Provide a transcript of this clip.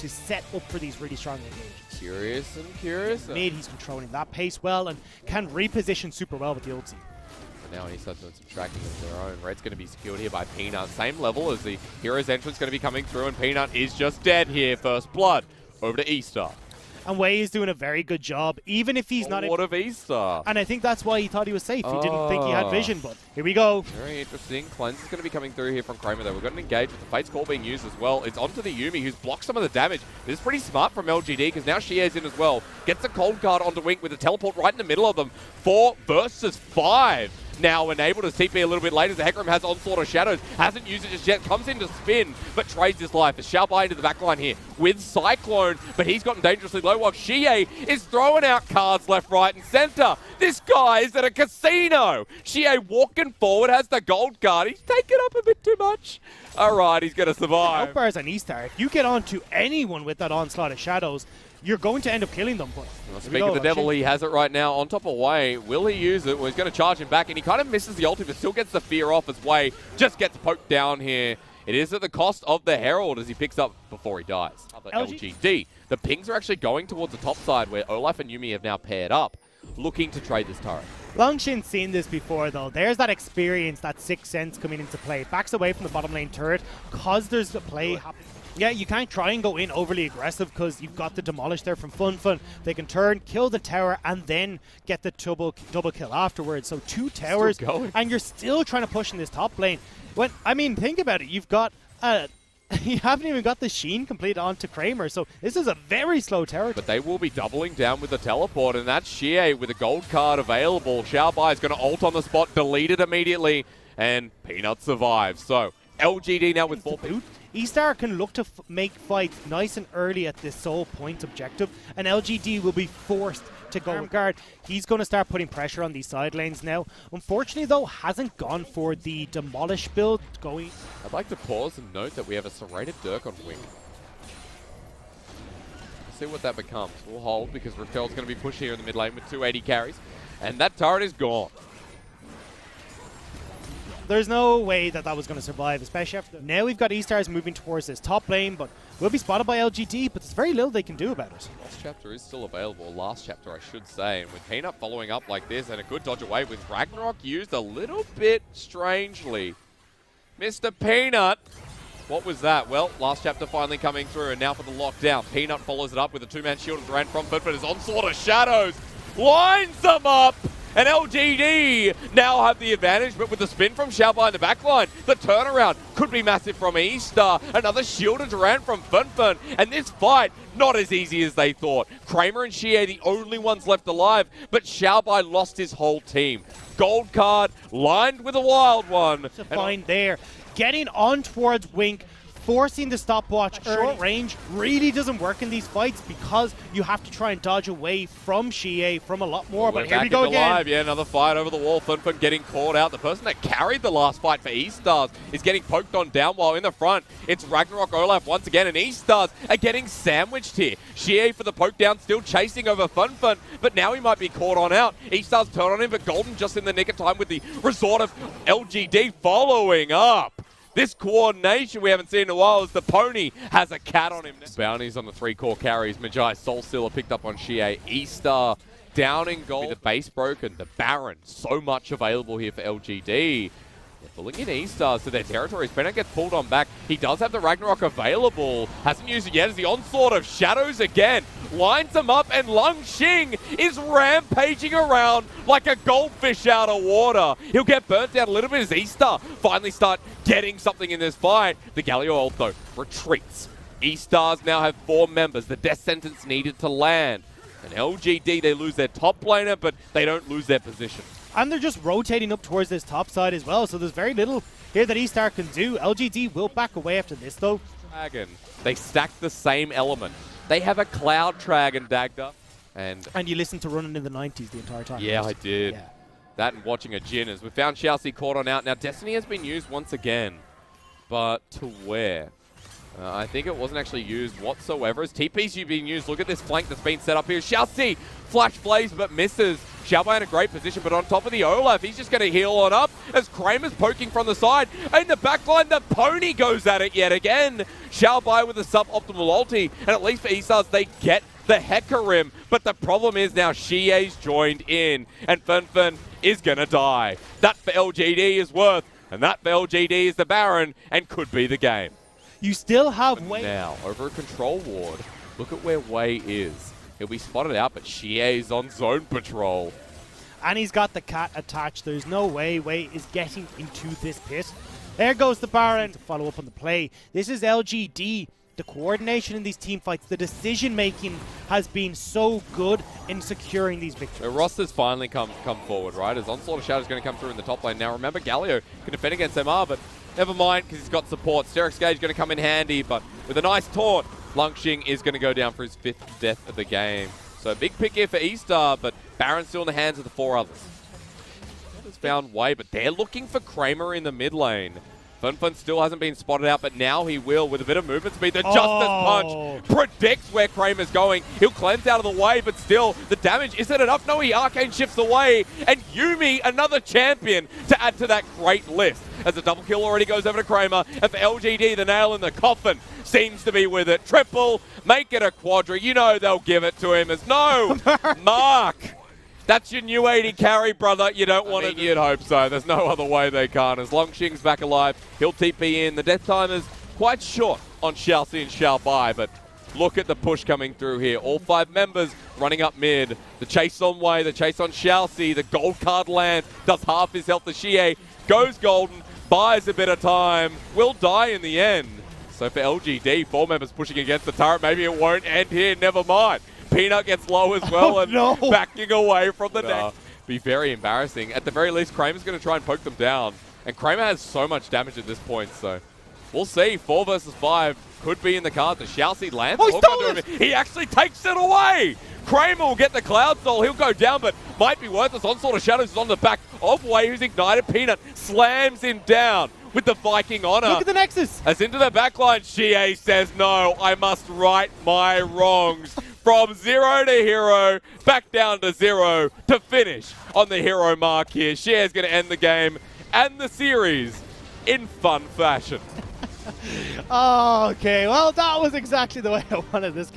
to set up for these really strong engages. Curious and curious. Mid, he's controlling that pace well and can reposition super well with the ulti. But now he starts doing some tracking of their own. Red's going to be secured here by Peanut. Same level as the Hero's entrance going to be coming through, and Peanut is just dead here. First blood over to Easter. And Wei is doing a very good job, even if he's not... What of Easter? And I think that's why he thought he was safe. He didn't think he had vision, but here we go. Very interesting. Cleanse is going to be coming through here from Kramer, though. We've got an engage with the Fate's Call being used as well. It's onto the Yuumi, who's blocked some of the damage. This is pretty smart from LGD, because now Xie's in as well. Gets a cold card onto Wink with a teleport right in the middle of them. 4 versus 5. Now enabled to TP a little bit later. The Hecarim has Onslaught of Shadows. Hasn't used it just yet. Comes in to spin, but trades his life. As Xiaobai into the backline here with Cyclone, but he's gotten dangerously low while Xie is throwing out cards left, right, and center. This guy is at a casino. Xie walking forward, has the gold card. He's taken up a bit too much. All right, he's going to survive. Outbars on E-Star. If you get onto anyone with that Onslaught of Shadows, you're going to end up killing them. But well, speaking of the devil, he has it right now on top of Wei. Will he use it? Well, he's going to charge him back, and he kind of misses the ulti, but still gets the fear off as Wei just gets poked down here. It is at the cost of the Herald as he picks up before he dies. LGD. The pings are actually going towards the top side where Olaf and Yuumi have now paired up, looking to trade this turret. Longshin's seen this before, though. There's that experience, that sixth sense coming into play. Backs away from the bottom lane turret because there's a play happening. Yeah, you can't try and go in overly aggressive because you've got the demolish there from Funfun. They can turn, kill the tower, and then get the double kill afterwards. So 2 towers, and you're still trying to push in this top lane. I mean, think about it. You've got you haven't even got the Sheen complete onto Kramer, so this is a very slow tower. But they will be doubling down with the teleport, and that's Xie with a gold card available. Xiaobai is going to ult on the spot, delete it immediately, and Peanut survives. So LGD now with 4 people. E-Star can look to make fights nice and early at this sole point objective, and LGD will be forced to go guard. He's going to start putting pressure on these side lanes now. Unfortunately, though, hasn't gone for the demolish build going. I'd like to pause and note that we have a serrated Dirk on Wing. Let's see what that becomes. We'll hold because Riftel's going to be pushed here in the mid lane with 280 carries, and that turret is gone. There's no way that was going to survive, especially after... Now we've got E-Stars moving towards this top lane, but will be spotted by LGD, but there's very little they can do about it. Last chapter is still available, last chapter I should say, and with Peanut following up like this and a good dodge away with Ragnarok used a little bit strangely. Mr. Peanut, what was that? Well, last chapter finally coming through, and now for the lockdown. Peanut follows it up with a 2-man shield and ran from Funfun. His Onslaught of Shadows lines them up! And LGD now have the advantage, but with the spin from Xiaobai in the backline, the turnaround could be massive from Easter. Another shielded Durant from Funfun, and this fight, not as easy as they thought. Kramer and Xie the only ones left alive, but Xiaobai lost his whole team. Gold card, lined with a wild one. To find there, getting on towards Wink, forcing the stopwatch short range really doesn't work in these fights because you have to try and dodge away from Xie from a lot more. But here we go again. Live. Yeah, another fight over the wall. Funfun getting caught out. The person that carried the last fight for E-Stars is getting poked on down while in the front. It's Ragnarok Olaf once again, and E-Stars are getting sandwiched here. Xie for the poke down, still chasing over Funfun, but now he might be caught on out. E-Stars turn on him, but Golden just in the nick of time with the resort of LGD following up. This coordination we haven't seen in a while as the pony has a cat on him. Bounties on the 3 core carries. Magi, Soulstealer picked up on Xie. Easter down in gold. The base broken. The Baron. So much available here for LGD. They're pulling in E-Stars to their territories. Peanut gets pulled on back. He does have the Ragnarok available. Hasn't used it yet as the Onslaught of Shadows again. Lines them up, and Longxing is rampaging around like a goldfish out of water. He'll get burnt down a little bit as Easter finally start getting something in this fight. The Galio ult, though, retreats. E-Stars now have 4 members. The death sentence needed to land. And LGD, they lose their top laner, but they don't lose their position. And they're just rotating up towards this top side as well, so there's very little here that E-Star can do. LGD will back away after this, though. Dragon. They stack the same element. They have a Cloud Dragon, Dagda. And you listened to Running in the 90s the entire time. Yeah, I did. Yeah. That and watching a Jin as we found Xiaoxi caught on out. Now, Destiny has been used once again, but to where? I think it wasn't actually used whatsoever. As TP's being used, look at this flank that's been set up here. Xiaoxi, Flash Blaze, but misses. Xiaobai in a great position, but on top of the Olaf, he's just going to heal on up as Kramer's poking from the side. In the backline, the Pony goes at it yet again. Xiaobai with a suboptimal ulti, and at least for eStars, they get the Hecarim. But the problem is now Xie's joined in, and Fen is going to die. That for LGD is worth, and that for LGD is the Baron, and could be the game. You still have Wei. Now, over a control ward, look at where Wei is. He'll be spotted out, but Xie's on zone patrol. And he's got the cat attached. There's no way Wei is getting into this pit. There goes the Baron to follow up on the play. This is LGD. The coordination in these team fights, the decision making has been so good in securing these victories. The roster's finally come forward, right? As Onslaught of Shadow's going to come through in the top lane. Now remember, Galio can defend against MR, but never mind because he's got support. Sterex Gage going to come in handy, but with a nice taunt, Lungxing is going to go down for his 5th death of the game. So a big pick here for eStar, but Baron's still in the hands of the 4 others. Has found Wei, but they're looking for Kramer in the mid lane. Fen still hasn't been spotted out, but now he will with a bit of movement speed. The Justice Punch predicts where Kramer's going. He'll cleanse out of the way, but still, the damage isn't enough. No, he Arcane shifts away, and Yuumi, another champion, to add to that great list. As the double kill already goes over to Kramer, and for LGD, the nail in the coffin seems to be with it. Triple, make it a quadra. You know they'll give it to him as no, Mark. That's your new 80 carry, brother. You don't want it. You'd hope so. There's no other way they can't. As Longxing's back alive, he'll TP in. The death time is quite short on Xiaoxi and Xiaobai, but look at the push coming through here. All 5 members running up mid. The chase on Wei, the chase on Xiaoxi. The gold card lands, does half his health to Xie. Goes golden, buys a bit of time, will die in the end. So for LGD, 4 members pushing against the turret. Maybe it won't end here. Never mind. Peanut gets low as well backing away from the neck. Be very embarrassing. At the very least, Kramer's going to try and poke them down. And Kramer has so much damage at this point, so we'll see. 4 versus 5 could be in the cards. The Xiaoxi lands. He actually takes it away. Kramer will get the Cloud Soul. He'll go down, but might be worthless. Onslaught of Shadows is on the back of Wei, who's ignited. Peanut slams him down with the Viking honor. Look at the Nexus. As into the backline, Xie says, no, I must right my wrongs. From 0 to hero, back down to 0 to finish on the hero mark here. Xie is going to end the game and the series in fun fashion. Okay, well, that was exactly the way I wanted this game.